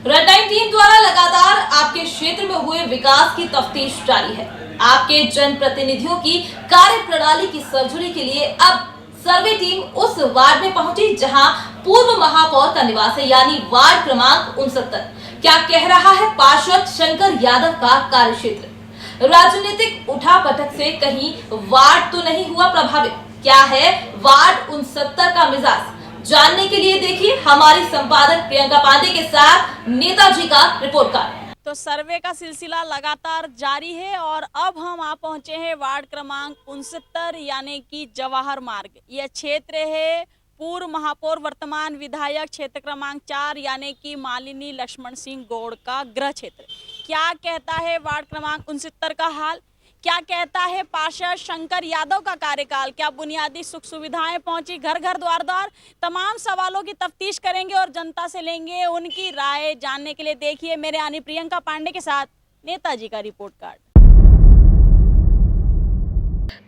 Red line team द्वारा लगातार आपके क्षेत्र में हुए विकास की तफ्तीश जारी है। आपके जनप्रतिनिधियों की कार्य प्रणाली की सर्जरी के लिए अब सर्वे टीम उस वार्ड में पहुंची जहां पूर्व महापौर का निवास है, यानी वार्ड क्रमांक 69। क्या कह रहा है पार्षद शंकर यादव का कार्यक्षेत्र? राजनीतिक उठापटक से कहीं वार्ड तो नहीं हुआ प्रभावित? क्या है वार्ड 69 का मिजाज? जानने के लिए देखिए हमारी संपादक प्रियंका पांडे के साथ नेताजी का रिपोर्ट कार्ड। तो सर्वे का सिलसिला लगातार जारी है और अब हम आ पहुंचे हैं वार्ड क्रमांक 69 यानी कि जवाहर मार्ग। यह क्षेत्र है पूर्व महापौर वर्तमान विधायक क्षेत्र क्रमांक 4 यानी कि मालिनी लक्ष्मण सिंह गौड़ का गृह क्षेत्र। क्या कहता है वार्ड क्रमांक 69 का हाल? क्या कहता है पार्षद शंकर यादव का कार्यकाल? क्या बुनियादी सुख सुविधाएं पहुंची घर घर द्वार द्वार? तमाम सवालों की तफ्तीश करेंगे और जनता से लेंगे उनकी राय। जानने के लिए देखिए मेरे यानी प्रियंका पांडे के साथ नेताजी का रिपोर्ट कार्ड।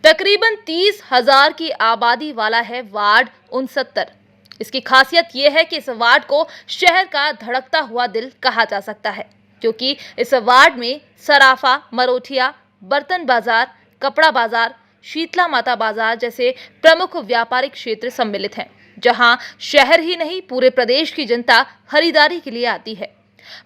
तकरीबन 30,000 की आबादी वाला है वार्ड 69। इसकी खासियत यह है कि इस वार्ड को शहर का धड़कता हुआ दिल कहा जा सकता है, क्योंकि इस वार्ड में सराफा, मरोठिया, बर्तन बाजार, कपड़ा बाजार, शीतला माता बाजार जैसे प्रमुख व्यापारिक क्षेत्र सम्मिलित हैं, जहां शहर ही नहीं पूरे प्रदेश की जनता खरीदारी के लिए आती है।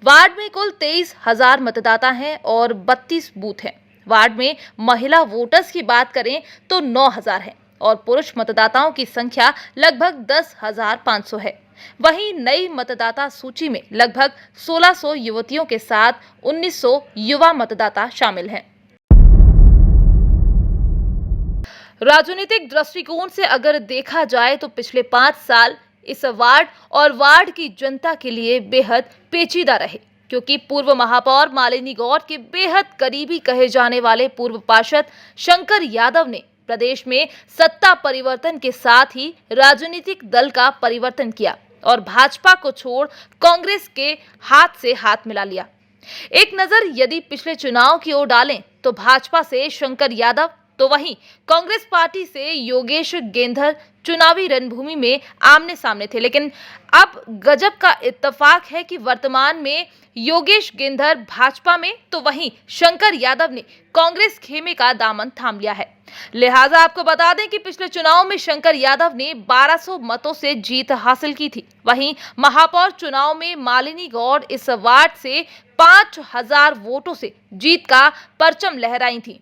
वार्ड में कुल 23,000 मतदाता हैं और 32 बूथ हैं। वार्ड में महिला वोटर्स की बात करें तो 9,000 है और पुरुष मतदाताओं की संख्या लगभग 10,500 है। वहीं नई मतदाता सूची में लगभग 1,600 युवतियों के साथ 1,900 युवा मतदाता शामिल हैं। राजनीतिक दृष्टिकोण से अगर देखा जाए तो पिछले 5 साल इस वार्ड और वार्ड की जनता के लिए बेहद पेचीदा रहे, क्योंकि पूर्व महापौर मालिनी गौड़ के बेहद करीबी कहे जाने वाले पूर्व पार्षद शंकर यादव ने प्रदेश में सत्ता परिवर्तन के साथ ही राजनीतिक दल का परिवर्तन किया और भाजपा को छोड़ कांग्रेस के हाथ से हाथ मिला लिया। एक नजर यदि पिछले चुनाव की ओर डालें तो भाजपा से शंकर यादव तो वहीं कांग्रेस पार्टी से योगेश गेंधर चुनावी रणभूमि में आमने सामने थे, लेकिन अब गजब का इत्तेफाक है कि वर्तमान में योगेश गेंधर भाजपा में तो वहीं शंकर यादव ने कांग्रेस खेमे का दामन थाम लिया है। लिहाजा आपको बता दें कि पिछले चुनाव में शंकर यादव ने 1200 मतों से जीत हासिल की थी। वहीं महापौर चुनाव में मालिनी गौड़ इस वार्ड से 5,000 वोटों से जीत का परचम लहराई थी।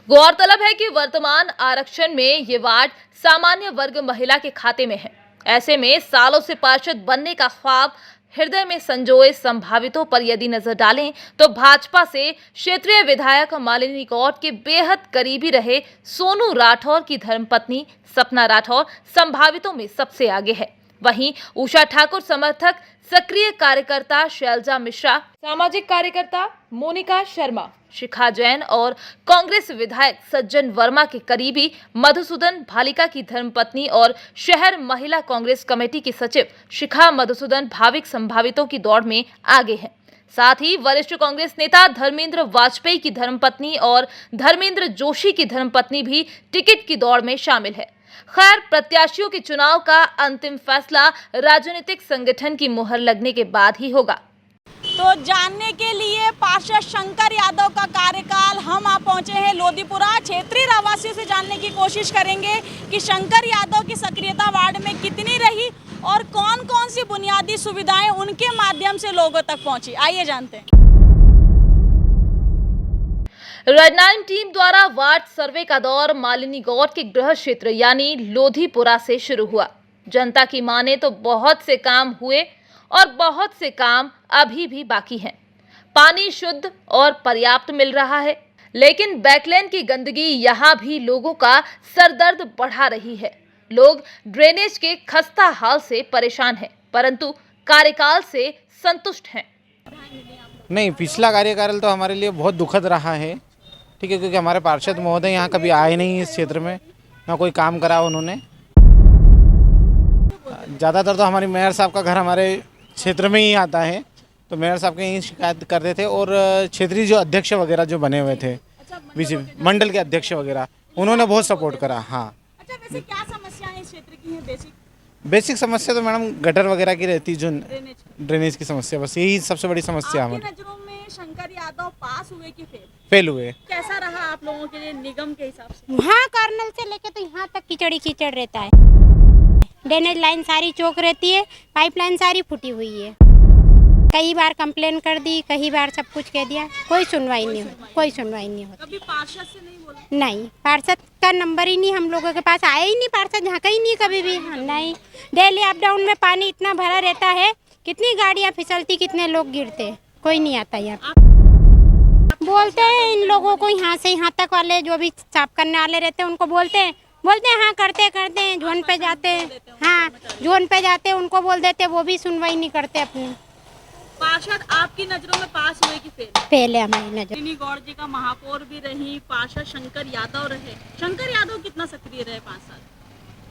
गौरतलब है कि वर्तमान आरक्षण में ये वार्ड सामान्य वर्ग महिला के खाते में है। ऐसे में सालों से पार्षद बनने का ख्वाब हृदय में संजोए संभावितों पर यदि नजर डालें तो भाजपा से क्षेत्रीय विधायक मालिनी गौड़ के बेहद करीबी रहे सोनू राठौर की धर्मपत्नी सपना राठौर संभावितों में सबसे आगे है। वहीं उषा ठाकुर समर्थक सक्रिय कार्यकर्ता शैलजा मिश्रा, सामाजिक कार्यकर्ता मोनिका शर्मा, शिखा जैन और कांग्रेस विधायक सज्जन वर्मा के करीबी मधुसूदन भालिका की धर्मपत्नी और शहर महिला कांग्रेस कमेटी की सचिव शिखा मधुसूदन भाविक संभावितों की दौड़ में आगे हैं। साथ ही वरिष्ठ कांग्रेस नेता धर्मेंद्र वाजपेयी की धर्मपत्नी और धर्मेंद्र जोशी की धर्मपत्नी भी टिकट की दौड़ में शामिल है। खैर, प्रत्याशियों के चुनाव का अंतिम फैसला राजनीतिक संगठन की मुहर लगने के बाद ही होगा। तो जानने के लिए पार्षद शंकर यादव का कार्यकाल हम आ पहुंचे हैं लोधीपुरा। क्षेत्रीय रहवासियों से जानने की कोशिश करेंगे कि शंकर यादव की सक्रियता वार्ड में कितनी रही और कौन कौन सी बुनियादी सुविधाएं उनके माध्यम से लोगों तक पहुंची। आइए जानते हैं। रेड लाइन टीम द्वारा वार्ड सर्वे का दौर मालिनी गौड़ के गृह क्षेत्र यानी लोधीपुरा से शुरू हुआ। जनता की माने तो बहुत से काम हुए और बहुत से काम अभी भी बाकी हैं। पानी शुद्ध और पर्याप्त मिल रहा है, लेकिन बैकलेन की गंदगी यहाँ भी लोगों का सरदर्द बढ़ा रही है। लोग ड्रेनेज के खस्ता हाल से परेशान हैं, परंतु कार्यकाल से संतुष्ट हैं। नहीं, पिछला कार्यकाल तो हमारे लिए बहुत दुखद रहा है, ठीक है, क्योंकि हमारे पार्षद महोदय यहाँ कभी आए नहीं इस क्षेत्र में, ना कोई काम करा उन्होंने। ज़्यादातर तो हमारी मेयर साहब का घर हमारे क्षेत्र में ही आता है, तो मेयर साहब के यही शिकायत करते थे और क्षेत्रीय जो अध्यक्ष वगैरह जो बने हुए थे, बीजेपी मंडल के अध्यक्ष वगैरह, उन्होंने बहुत सपोर्ट करा। हाँ, अच्छा, वैसे क्या समस्याएं इस क्षेत्र की हैं बेसिक? बेसिक समस्या तो मैडम गटर वगैरह की रहती, जो ड्रेनेज की। ड्रेनेज की समस्या, बस यही सबसे बड़ी समस्या आपकी हमारी। नजरों में शंकर यादव पास हुए कि फेल? फेल हुए। कैसा रहा आप लोगों के लिए निगम के हिसाब से? वहाँ कर्नल से लेके तो यहाँ तक कीचड़ ही कीचड़ रहता है। ड्रेनेज लाइन सारी चौक रहती है, पाइपलाइन सारी फूटी हुई है। कई बार कंप्लेन कर दी, कई बार सब कुछ कह दिया, कोई सुनवाई नहीं होती, कोई सुनवाई नहीं होती। कभी पार्षद से नहीं बोला? नहीं, पार्षद का नंबर ही नहीं हम लोगों के पास, आया ही नहीं पार्षद, झाँका ही नहीं कभी भी। नहीं, डेली अप डाउन में पानी इतना भरा रहता है, कितनी गाड़ियाँ फिसलती, कितने लोग गिरते, कोई नहीं आता यहाँ। बोलते हैं इन लोगों को, यहाँ से यहाँ तक वाले जो भी साफ करने वाले रहते हैं उनको बोलते हैं हाँ करते करते हैं। जोन पे जाते हैं, हाँ जोन पे जाते हैं, उनको बोल देते, वो भी सुनवाई नहीं करते अपनी। पार्षद आपकी नजरों में पास हुए कि फेल? पहले हमारी नजर। नलिनी गौड़ जी का महापौर भी रही, पार्षद शंकर यादव रहे। शंकर यादव कितना सक्रिय रहे 5 साल?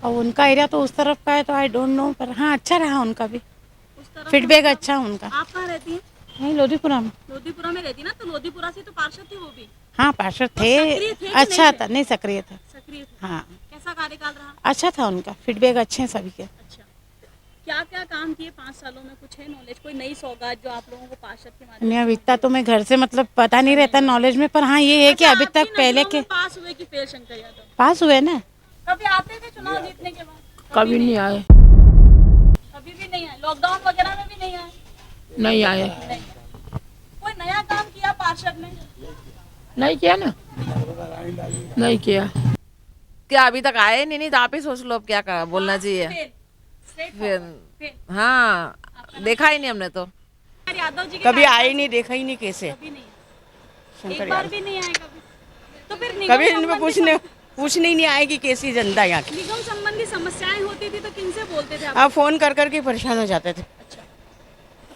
और उनका एरिया तो उस तरफ का है तो आई डोंट नो, पर हाँ अच्छा रहा उनका भी, उस तरफ फीडबैक अच्छा उनका। आप कहाँ रहती हैं? नहीं, लोधीपुरा में। लोधीपुरा में रहती ना, तो लोधीपुरा से तो पार्षद थे वो भी? हाँ पार्षद सक्रिय थे थे, कि अच्छा नहीं था, नहीं सक्रिय था। सक्रिय थे। हाँ कैसा कार्यकाल रहा? अच्छा था उनका, फीडबैक अच्छे हैं सभी के। अच्छा, क्या क्या काम किए 5 सालों में? कुछ है नॉलेज, कोई नई सौगात जो आप लोगों को पार्षद के माध्यम नहीं, अब इतना तो मैं घर से मतलब पता नहीं रहता नॉलेज में, पर हाँ ये है कि अभी आपकी तक पहले नजरों के में पास हुए कि फेल शंकर यादव? पास हुए ना। कभी आते थे चुनाव जीतने के बाद? कभी नहीं आए, कभी भी नहीं आए? लॉकडाउन वगैरह में भी नहीं आए? नहीं आए, नहीं। कोई नया काम किया पार्षद ने? नहीं किया ना, नहीं किया। क्या अभी तक आए नहीं तो आप ही सोच लो अब क्या बोलना चाहिए। फेल, straight फिर forward, फेल। हाँ, देखा ही नहीं हमने तो। शंकर यादव जी के कभी कार्यकाल आए ही नहीं, देखा ही नहीं कैसे। कभी नहीं, एक बार भी नहीं आए कभी? तो फिर कभी निगम इनमें संबंधी पूछने ही नहीं आएगी कैसी जनता यहाँ की। निगम संबंधी समस्याएं होती थी तो किनसे बोलते थे आप? आप फोन कर करके परेशान हो जाते थे,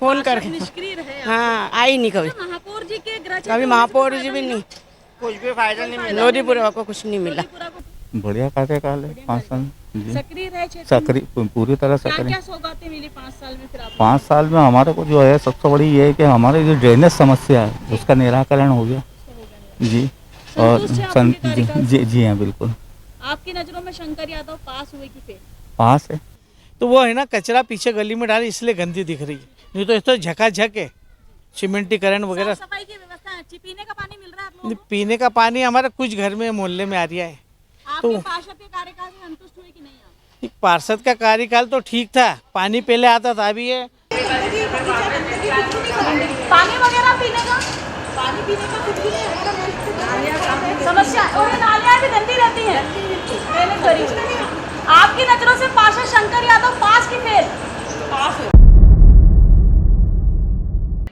फोन पार्षद करके। निष्क्रिय रहे आप। हाँ आई नहीं कभी, तो महापौर जी के गृह क्षेत्र कभी में महापौर कुछ जी भी फायदा नहीं, कुछ भी फायदा नहीं मिला। लोधीपुरा को कुछ नहीं मिला। लोधीपुरा को बढ़िया कार्यकाल है 5 साल जी, सक्रिय रहे क्षेत्र में? सक्रिय पूरी तरह क्या सक्रिय। क्या सौगातें मिली 5 साल में फिर आपको? 5 साल में हमारे को जो है सबसे बड़ी ये है कि हमारे जो ड्रेनेज समस्या है उसका निराकरण हो गया जी। और संतुष्ट हैं आप उनके कार्यकाल से? जी हाँ बिल्कुल आपकी नजरों में शंकर यादव पास हुए कि फेल? पास है। तो वो है ना, कचरा पीछे गली में डाले इसलिए गंदी दिख रही है, नहीं तो इस तो झकाझक है, सीमेंटीकरण वगैरह। साफ सफाई की व्यवस्था अच्छी, पीने का पानी मिल रहा है आप लोगों को? पीने का पानी हमारे कुछ घर में मोहल्ले में आ रहा है। आपके पार्षद के कार्यकाल से संतुष्ट हुए कि नहीं आप? पार्षद का कार्यकाल तो ठीक था, पानी पहले आता था, अभी है पानी वगैरह पीने का, पानी पीने का कुछ भी नहीं समस्या। और ये नालियाँ भी गंदी रहती हैं, ड्रेनेज भरी। आपकी नजरों से पार्षद शंकर यादव पास की फेल? पास है।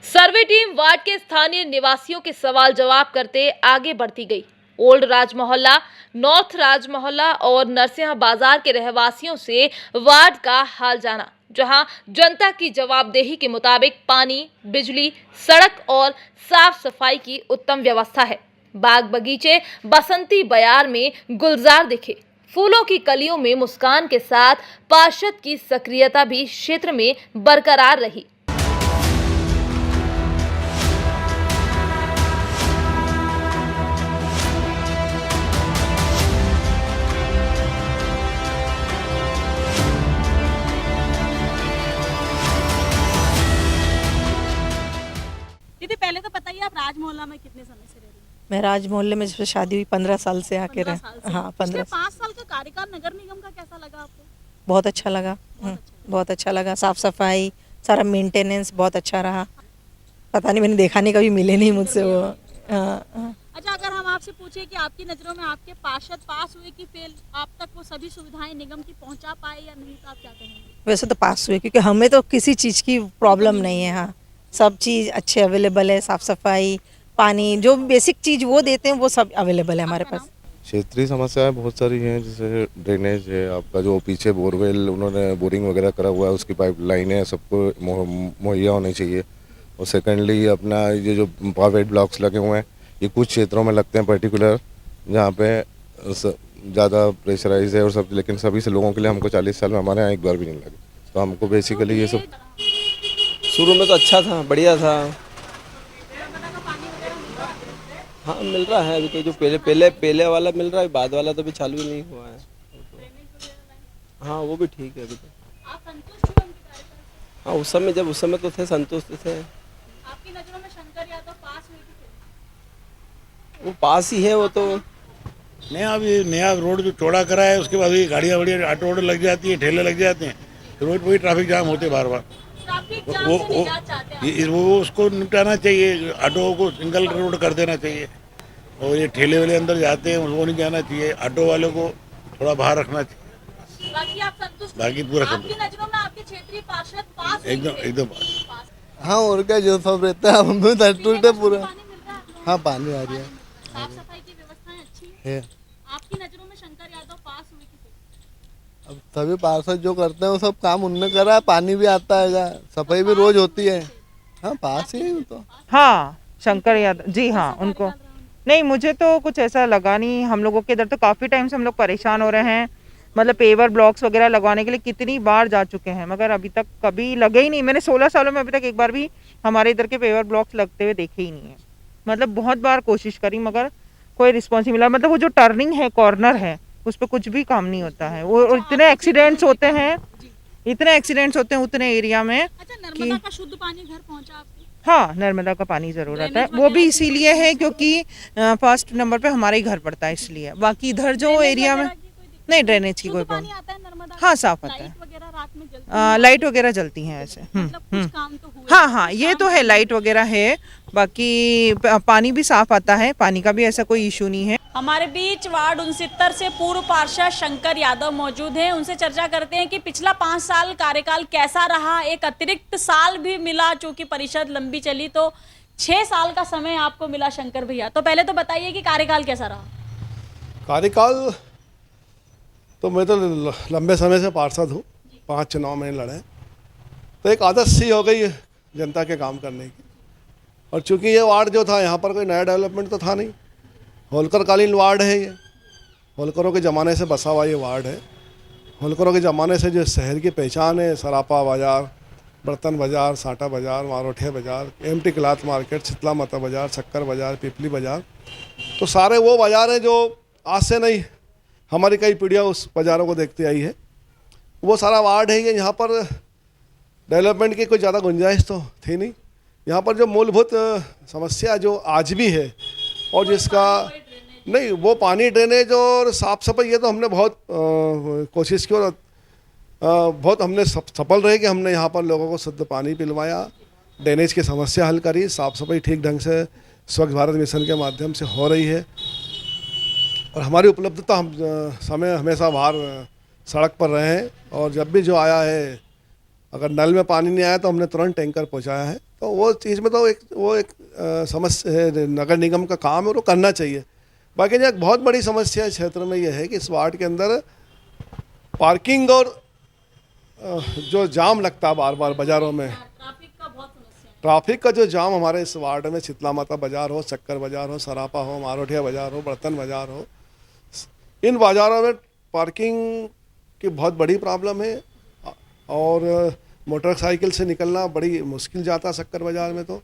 सर्वे टीम वार्ड के स्थानीय निवासियों के सवाल जवाब करते आगे बढ़ती गई। ओल्ड राज मोहल्ला, नॉर्थ राज मोहल्ला और नरसिंह बाजार के रहवासियों से वार्ड का हाल जाना, जहां जनता की जवाबदेही के मुताबिक पानी, बिजली, सड़क और साफ सफाई की उत्तम व्यवस्था है। बाग बगीचे बसंती बयार में गुलजार दिखे, फूलों की कलियों में मुस्कान के साथ पार्षद की सक्रियता भी क्षेत्र में बरकरार रही। दीदी पहले तो बताइए, आप राज मोहल्ला में कितने समय से रह रही हैं? मैं राज मोहल्ले में जब से शादी हुई 15 साल से आके 15 रहे। साल से। हाँ पिछले 15 5 साल का कार्यकाल नगर निगम का कैसा लगा आपको? बहुत अच्छा लगा, बहुत अच्छा लगा। साफ सफाई, सारा मेंटेनेंस बहुत अच्छा रहा। पता नहीं, मैंने देखा नहीं, कभी मिले नहीं मुझसे वो। हाँ। अच्छा, अगर हम आपसे पूछे कि आपकी नज़रों में आपके पार्षद पास हुए कि फेल, आप तक वो सभी सुविधाएं निगम की पहुंचा पाए या नहीं, तो आप क्या कहेंगे? वैसे तो पास हुए, क्योंकि हमें तो किसी चीज़ की प्रॉब्लम नहीं है। हाँ, सब चीज़ अच्छे अवेलेबल है, साफ सफाई, पानी, जो बेसिक चीज़ वो देते हैं वो सब अवेलेबल है हमारे पास। क्षेत्रीय समस्याएं बहुत सारी हैं, जैसे ड्रेनेज है, आपका जो पीछे बोरवेल उन्होंने बोरिंग वगैरह करा हुआ है, उसकी पाइप लाइनें सबको मुहैया होनी चाहिए। और सेकेंडली अपना ये जो प्राइवेट ब्लॉक्स लगे हुए हैं, ये कुछ क्षेत्रों में लगते हैं पर्टिकुलर, जहाँ पे ज़्यादा प्रेशराइज है और सब, लेकिन सभी से लोगों के लिए हमको 40 साल में हमारे यहाँ एक बार भी नहीं लगे। तो हमको बेसिकली ये सब शुरू में तो अच्छा था, बढ़िया था। हाँ मिल रहा है अभी, तो जो पहले वाला मिल रहा है, बाद वाला तो अभी चालू ही नहीं हुआ है। हाँ वो भी ठीक है अभी तो। संतुष्ट हुए उनके कार्य से? हाँ उस समय तो थे, संतुष्ट थे। आपकी नजरों में शंकर यादव पास हुई थी फिर? वो पास ही है वो तो। नया रोड जो चौड़ा करा है उसके बाद ये गाड़ियाँ बड़ी ऑटो ऑटो लग जाती है, ठेले लग जाते हैं, रोड पर ही ट्रैफिक जाम होते बार बार। ट्रैफिक जाम से निजात चाहते हैं आप? वो उसको निपटाना चाहिए, ऑटो को सिंगल रोड कर देना चाहिए और ये ठेले वाले अंदर जाते हैं वो नहीं जाना चाहिए, ऑटो वालों को थोड़ा बाहर रखना चाहिए। बाकी आप संतुष्ट? बाकी पूरा आपकी नजरों में आपके क्षेत्रीय पार्षद पास हुए एकदम थे? एकदम पास। हाँ और क्या जो सब रहता है हम पीने का शुद्ध पानी मिल रहा है आप लोगों को? हाँ पानी आ रही है। साफ सफाई की व्यवस्थाएं अच्छी है? आपकी नजरों में शंकर यादव पास हुई थी फिर? अब सभी पार्षद जो करते हैं वो सब काम उनने करा है, पानी भी आता है, सफाई भी रोज होती है। हाँ पास ही है तो। हाँ शंकर यादव जी, हाँ उनको नहीं, मुझे तो कुछ ऐसा लगा नहीं। हम लोगों के इधर तो काफ़ी टाइम से हम लोग परेशान हो रहे हैं, मतलब पेवर ब्लॉक्स वगैरह लगवाने के लिए कितनी बार जा चुके हैं, मगर अभी तक कभी लगे ही नहीं। मैंने 16 सालों में अभी तक एक बार भी हमारे इधर के पेवर ब्लॉक्स लगते हुए देखे ही नहीं है। मतलब बहुत बार कोशिश करी मगर कोई रिस्पॉन्स नहीं मिला। मतलब वो जो टर्निंग है, कॉर्नर है, उस पर कुछ भी काम नहीं होता है। वो और इतने एक्सीडेंट्स होते हैं उतने एरिया में। अच्छा, नर्मदा का शुद्ध पानी घर पहुंचा आपको? हाँ नर्मदा का पानी ज़रूर आता है, वो भी इसीलिए है क्योंकि फर्स्ट नंबर पे हमारा ही घर पड़ता है इसलिए। बाकी इधर जो एरिया में नहीं, ड्रेनेज की कोई पानी प्रॉब्लम। आता है नर्मदा? हाँ साफ आता है। लाइट वगैरह रात में जलती है? लाइट वगैरह जलती हैं ऐसे। मतलब कुछ काम तो हुआ? हाँ हाँ ये तो है, लाइट वगैरह है, बाकी पानी भी साफ आता है, पानी का भी ऐसा कोई इशू नहीं है। हमारे बीच वार्ड 69 से पूर्व पार्षद शंकर यादव मौजूद हैं। उनसे चर्चा करते हैं कि पिछला 5 साल कार्यकाल कैसा रहा। एक अतिरिक्त साल भी मिला, चूंकि परिषद लंबी चली तो 6 साल का समय आपको मिला शंकर भैया। तो पहले तो बताइए कि कार्यकाल कैसा रहा? कार्यकाल तो मैं तो लंबे समय से पार्षद हूँ, 5 चुनाव मैंने लड़े, तो एक आदत सी हो गई जनता के काम करने की। और चूंकि ये वार्ड जो था यहाँ पर कोई नया डेवलपमेंट तो था नहीं, होलकर कालीन वार्ड है ये, होलकरों के ज़माने से बसा हुआ ये वार्ड है। होलकरों के ज़माने से जो शहर की पहचान है, सरापा बाज़ार, बर्तन बाज़ार, साटा बाज़ार, मारोठिया बाज़ार, एमटी क्लॉथ मार्केट, शीतला माता बाज़ार, शक्कर बाज़ार, पिपली बाज़ार, तो सारे वो बाज़ार हैं जो आज से नहीं, हमारी कई पीढ़ियाँ उस बाज़ारों को देखती आई है। वो सारा वार्ड है ये। यहाँ पर डेवलपमेंट की कोई ज़्यादा गुंजाइश तो थी नहीं। यहाँ पर जो मूलभूत समस्या जो आज भी है और जिसका नहीं, वो पानी ड्रेनेज और साफ़ सफाई, ये तो हमने बहुत कोशिश की और बहुत हमने सफल रहे कि हमने यहाँ पर लोगों को शुद्ध पानी पिलवाया, ड्रेनेज की समस्या हल करी, साफ़ सफाई ठीक ढंग से स्वच्छ भारत मिशन के माध्यम से हो रही है। और हमारी उपलब्धता, हम समय हमेशा बाहर सड़क पर रहे हैं और जब भी जो आया है, अगर नल में पानी नहीं आया तो हमने तुरंत टैंकर पहुंचाया है। तो वो चीज़ में तो एक समस्या है, नगर निगम का काम है और वो करना चाहिए। बाकी जो एक बहुत बड़ी समस्या क्षेत्र में ये है कि इस वार्ड के अंदर पार्किंग और जो जाम लगता है बार बार बाज़ारों में, ट्रैफिक का जो जाम हमारे इस वार्ड में, शीतला माता बाज़ार हो, शक्कर बाज़ार हो, सरापा हो, मारोठिया बाज़ार हो, बर्तन बाज़ार हो, इन बाज़ारों में पार्किंग की बहुत बड़ी प्रॉब्लम है और मोटरसाइकिल से निकलना बड़ी मुश्किल जाता शक्कर बाज़ार में। तो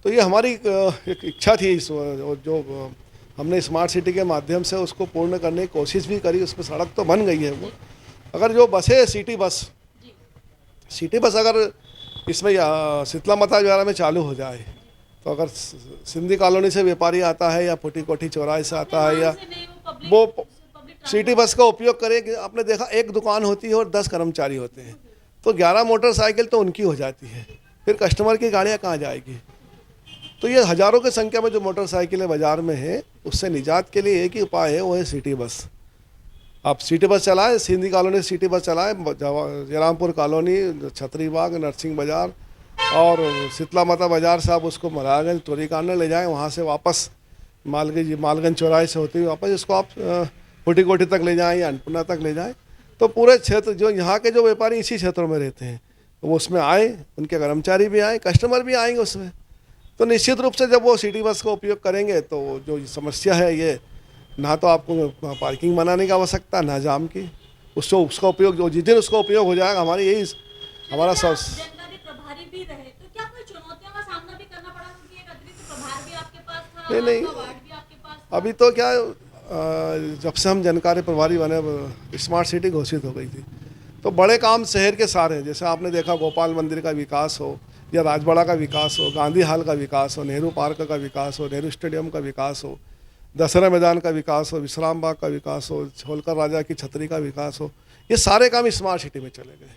ये हमारी एक इच्छा थी, जो हमने स्मार्ट सिटी के माध्यम से उसको पूर्ण करने की कोशिश भी करी। उस पर सड़क तो बन गई है। वो अगर जो बसें सिटी बस अगर इसमें शीतला माता वगैरह में चालू हो जाए, तो अगर सिंधी कॉलोनी से व्यापारी आता है या फुटी कोठी चौराहे से आता है या वो सिटी बस का उपयोग करें, कि आपने देखा एक दुकान होती है और 10 कर्मचारी होते हैं, तो 11 मोटरसाइकिल तो उनकी हो जाती है, फिर कस्टमर की गाड़ियाँ कहाँ जाएगी। तो ये हज़ारों की संख्या में जो मोटरसाइकिलें बाज़ार में हैं, उससे निजात के लिए एक ही उपाय है, वो है सिटी बस। आप सिटी बस चलाएं, सिंधी कॉलोनी सिटी बस चलाएं, जयरामपुर कॉलोनी, छतरी बाग, नरसिंह बाज़ार और शीतला माता बाज़ार से आप उसको महाराजगंज टोरी कार्नर ले जाएं, वहाँ से वापस मालगंज चौराहे से होती हुई वापस इसको आप फुटी कोठी तक ले जाएं या अन्नपूर्णा तक ले जाएं। तो पूरे क्षेत्र, जो यहाँ के जो व्यापारी इसी क्षेत्रों में रहते हैं, वो उसमें आए, उनके कर्मचारी भी आए, कस्टमर भी आएंगे उसमें। तो निश्चित रूप से जब वो सिटी बस का उपयोग करेंगे तो जो समस्या है ये, ना तो आपको पार्किंग बनाने की आवश्यकता, ना जाम की, उसका उपयोग जो जिस दिन उसका उपयोग हो जाएगा, हमारी यही हमारा प्रभारी भी रहे, तो क्या कोई चुनौतियों का सामना भी करना पड़ा, क्योंकि एक अतिरिक्त प्रभार भी आपके पास था, नहीं वार्ड भी आपके पास था? अभी तो क्या, जब से हम जनकार्य प्रभारी बने, स्मार्ट सिटी घोषित हो गई थी, तो बड़े काम शहर के सारे हैं। जैसे आपने देखा गोपाल मंदिर का विकास हो या राजवाड़ा का विकास हो, गांधी हाल का विकास हो, नेहरू पार्क का विकास हो, नेहरू स्टेडियम का विकास हो, दशहरा मैदान का विकास हो, विश्राम बाग का विकास हो, होलकर राजा की छतरी का विकास हो, ये सारे काम स्मार्ट सिटी में चले गए।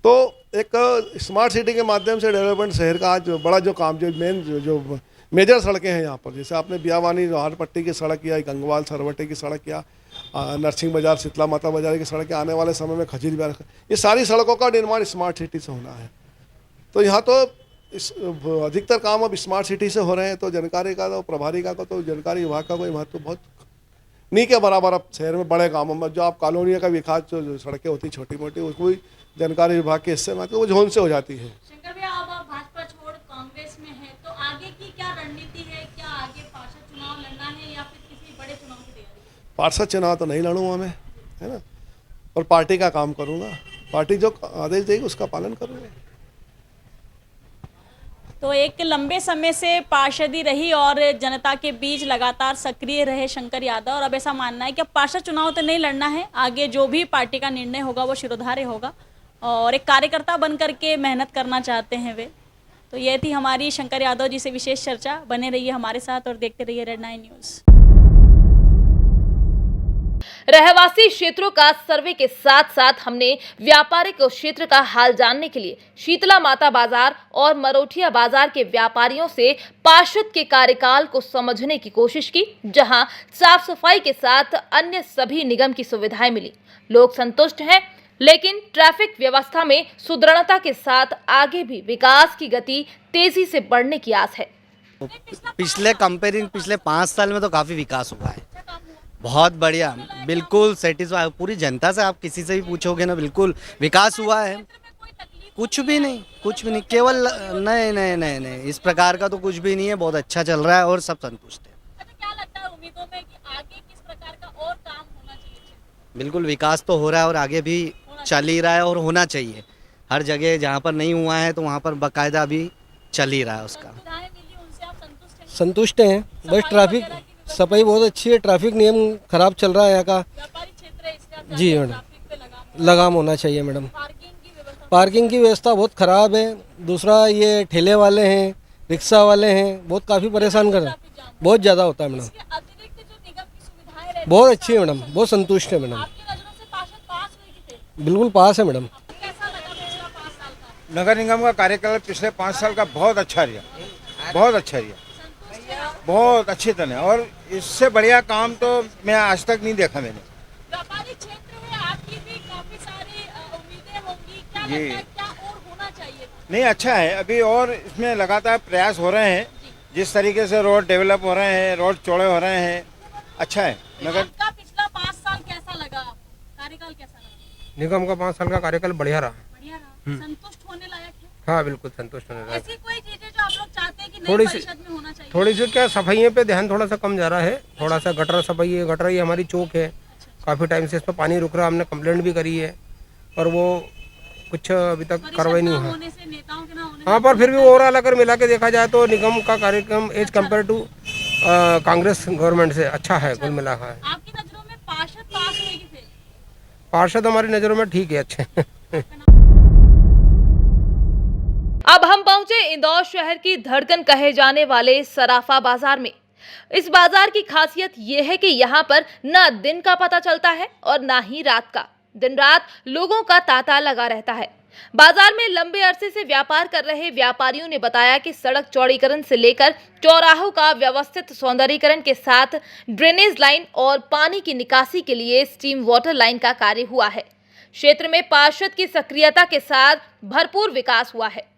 तो एक स्मार्ट सिटी के माध्यम से डेवलपमेंट शहर का आज बड़ा जो काम जो मेजर सड़कें हैं यहाँ पर, जैसे आपने बियावानी लोहार पट्टी की सड़क या गंगवाल सरवटे की सड़क या नरसिंह बाजार शीतला माता बाजार की सड़कें आने वाले समय में खजीर बाजार, ये सारी सड़कों का निर्माण स्मार्ट सिटी से होना है। तो यहाँ तो अधिकतर काम अब स्मार्ट सिटी से हो रहे हैं। तो जानकारी का तो प्रभारी का तो जानकारी विभाग का कोई महत्व बहुत नहीं के बराबर अब शहर में बड़े कामों में जो आप कॉलोनियों का विकास जो सड़कें होती छोटी मोटी उसको भी जानकारी विभाग के हिस्से में वो जोन से हो जाती है। शंकर भैया, अब आप भाजपा छोड़ कांग्रेस में हैं, तो आगे की क्या रणनीति है? क्या आगे पार्षद चुनाव लड़ना है या फिर किसी बड़े चुनाव की तैयारी? पार्षद चुनाव तो नहीं लड़ूंगा मैं, है ना, और पार्टी का काम करूंगा। पार्टी जो आदेश देगी उसका पालन करूंगा। तो एक लंबे समय से पार्षदी रही और जनता के बीच लगातार सक्रिय रहे शंकर यादव, और अब ऐसा मानना है कि अब पार्षद चुनाव तो नहीं लड़ना है, आगे जो भी पार्टी का निर्णय होगा वो शिरोधार्य होगा और एक कार्यकर्ता बन करके मेहनत करना चाहते हैं वे। तो ये थी हमारी शंकर यादव जी से विशेष चर्चा। बने रहिए हमारे साथ और देखते रहिए रेड 9 न्यूज़। रहवासी क्षेत्रों का सर्वे के साथ साथ हमने व्यापारिक क्षेत्र का हाल जानने के लिए शीतला माता बाजार और मरोठिया बाजार के व्यापारियों से पार्षद के कार्यकाल को समझने की कोशिश की, जहां साफ सफाई के साथ अन्य सभी निगम की सुविधाएं मिली। लोग संतुष्ट हैं, लेकिन ट्रैफिक व्यवस्था में सुदृढ़ता के साथ आगे भी विकास की गति तेजी से बढ़ने की आस है। पिछले 5 साल में तो काफ़ी विकास हुआ है, बहुत बढ़िया, बिल्कुल सेटिस्फाई। पूरी जनता से आप किसी से भी पूछोगे ना, बिल्कुल विकास हुआ है। कुछ भी नहीं, केवल नहीं, इस प्रकार का तो कुछ भी नहीं है। बहुत अच्छा चल रहा है और सब संतुष्ट है। अच्छा, क्या लगता है उम्मीदों में कि आगे किस प्रकार का और काम होना चाहिए? बिल्कुल विकास तो हो रहा है और आगे भी चल ही रहा है और होना चाहिए। हर जगह जहाँ पर नहीं हुआ है तो वहाँ पर बाकायदा भी चल ही रहा है उसका। संतुष्ट हैं। बस ट्रैफिक सफाई बहुत अच्छी है, ट्रैफिक नियम खराब चल रहा है यहाँ का। जी मैडम, लगाम होना चाहिए मैडम। पार्किंग की व्यवस्था बहुत ख़राब है। दूसरा ये ठेले वाले हैं, रिक्शा वाले हैं, बहुत काफ़ी परेशान कर रहे हैं, बहुत ज़्यादा होता है मैडम। बहुत अच्छी है मैडम, बहुत संतुष्ट है मैडम। बिल्कुल पास है मैडम। नगर निगम का कार्यकाल पिछले 5 साल का बहुत अच्छा रहा, बहुत अच्छा रहा, बहुत अच्छी तरह, और इससे बढ़िया काम तो मैं आज तक नहीं देखा मैंने। व्यापारिक क्षेत्र है, आपकी भी काफी सारी उम्मीदें होंगी, क्या लगता है क्या और होना चाहिए? नहीं, अच्छा है, अभी और इसमें लगातार प्रयास हो रहे हैं। जिस तरीके से रोड डेवलप हो रहे हैं, रोड चौड़े हो रहे हैं, अच्छा है। नगर का पिछला 5 साल कैसा लगा? कार्यकाल कैसा लगा? निगम का 5 साल का कार्यकाल बढ़िया रहा। संतुष्ट होने लायक है? हाँ बिल्कुल संतुष्ट होने लायक। ऐसी कोई चीजें जो आप लोग चाहते हैं कि नई परिषद में होना चाहिए? थोड़ी सी क्या सफाइयों पे ध्यान थोड़ा सा कम जा रहा है, थोड़ा सा गटर सफाई है। गटर ये हमारी चौक है, काफ़ी टाइम से इस पर पानी रुक रहा, हमने कंप्लेंट भी करी है और वो कुछ अभी तक कार्रवाई नहीं हुआ। हाँ, पर फिर भी ओवरऑल अगर मिला के देखा जाए तो निगम का कार्यक्रम as compare to Congress government से अच्छा है, कुल मिला है। आपकी नजरों में पार्षद पास हुए कि फेल? पार्षद हमारी नज़रों में ठीक है, अच्छे। अब हम पहुंचे इंदौर शहर की धड़कन कहे जाने वाले सराफा बाजार में। इस बाजार की खासियत यह है कि यहाँ पर न दिन का पता चलता है और न ही रात का। दिन रात लोगों का तांता लगा रहता है। बाजार में लंबे अरसे से व्यापार कर रहे व्यापारियों ने बताया कि सड़क चौड़ीकरण से लेकर चौराहों का व्यवस्थित सौंदर्यीकरण के साथ ड्रेनेज लाइन और पानी की निकासी के लिए स्टीम वाटर लाइन का कार्य हुआ है। क्षेत्र में पार्षद की सक्रियता के साथ भरपूर विकास हुआ है।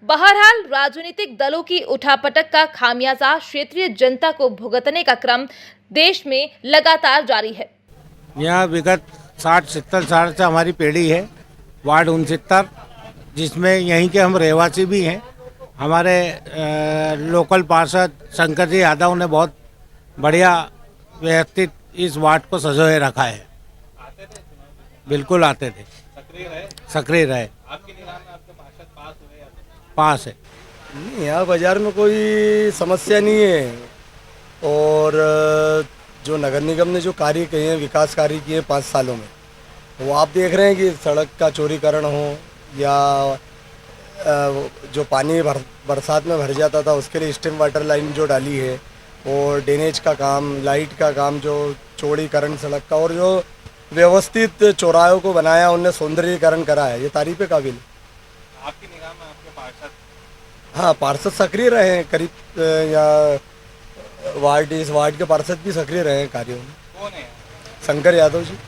बहरहाल राजनीतिक दलों की उठापटक का खामियाजा क्षेत्रीय जनता को भुगतने का क्रम देश में लगातार जारी है। यहाँ विगत 60-70 साल से हमारी पीढ़ी है, वार्ड 69, जिसमें यहीं के हम रहवासी भी हैं। हमारे लोकल पार्षद शंकर जी यादव ने बहुत बढ़िया व्यवस्थित इस वार्ड को सजोए रखा है। बिल्कुल आते थे, सक्रिय रहे। पास है। यहाँ बाजार में कोई समस्या नहीं है, और जो नगर निगम ने जो कार्य किए हैं, विकास कार्य किए 5 सालों में, वो आप देख रहे हैं कि सड़क का चौड़ीकरण हो या जो पानी बरसात में भर जाता था उसके लिए स्टेम वाटर लाइन जो डाली है, और ड्रेनेज का काम, लाइट का काम, जो चौड़ीकरण सड़क का, और जो व्यवस्थित चौराहों को बनाया, उनने सौंदर्यीकरण करा है, ये तारीफ के काबिल। आपकी निगाह में आपके पार्षद? हाँ, पार्षद सक्रिय रहे हैं, करीब या इस वार्ड के पार्षद भी सक्रिय रहे हैं कार्यों में। कौन है? शंकर यादव जी।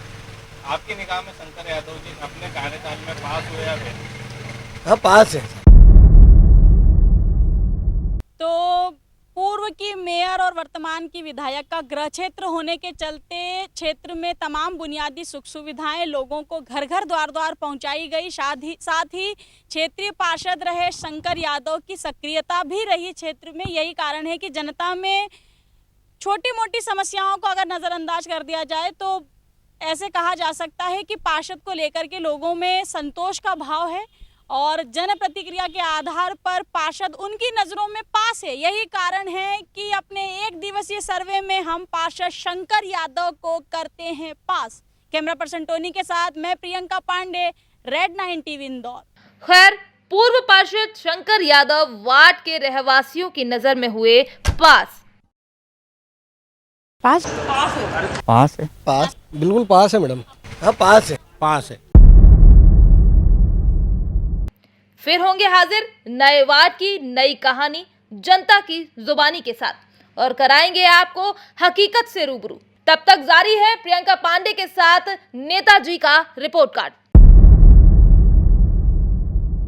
आपकी निगाह में शंकर यादव जी अपने कार्यकाल में पास हुए या फेल? हाँ, पास है। तो पूर्व की मेयर और वर्तमान की विधायक का गृह क्षेत्र होने के चलते क्षेत्र में तमाम बुनियादी सुख सुविधाएं लोगों को घर घर द्वार द्वार पहुंचाई गई। साथ ही क्षेत्रीय पार्षद रहे शंकर यादव की सक्रियता भी रही क्षेत्र में। यही कारण है कि जनता में छोटी मोटी समस्याओं को अगर नज़रअंदाज कर दिया जाए तो ऐसे कहा जा सकता है कि पार्षद को लेकर के लोगों में संतोष का भाव है और जन प्रतिक्रिया के आधार पर पार्षद उनकी नज़रों में पास है। यही कारण है कि अपने 1 दिवसीय सर्वे में हम पार्षद शंकर यादव को करते हैं पास। कैमरा पर्सन टोनी के साथ मैं प्रियंका पांडे, रेड 9 टीवी इंदौर। खैर, पूर्व पार्षद शंकर यादव वार्ड के रहवासियों की नजर में हुए पास। पास पास है। पास, बिल्कुल पास है मैडम। हाँ, पास है। पास है। फिर होंगे हाजिर नए वार्ड की नई कहानी जनता की जुबानी के साथ और कराएंगे आपको हकीकत से रूबरू। तब तक जारी है प्रियंका पांडे के साथ नेताजी का रिपोर्ट कार्ड।